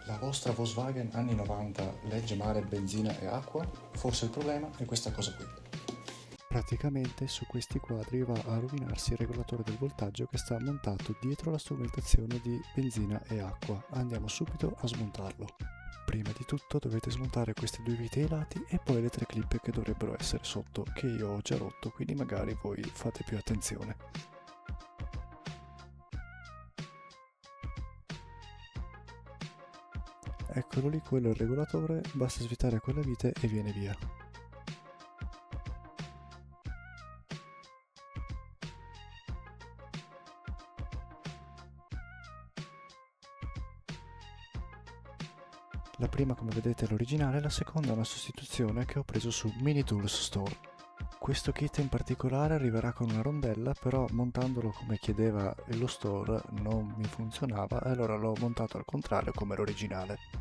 La vostra Volkswagen anni 90 legge male benzina e acqua? Forse il problema è questa cosa qui. Praticamente su questi quadri va a rovinarsi il regolatore del voltaggio che sta montato dietro la strumentazione di benzina e acqua. Andiamo subito a smontarlo. Prima di tutto dovete smontare queste due viti ai lati e poi le tre clip che dovrebbero essere sotto, che io ho già rotto, quindi magari voi fate più attenzione. Eccolo lì, quello è il regolatore, basta svitare quella vite e viene via. La prima, come vedete, è l'originale, la seconda è una sostituzione che ho preso su Mini Tools Store. Questo kit in particolare arriverà con una rondella, però montandolo come chiedeva lo store non mi funzionava e allora l'ho montato al contrario come l'originale.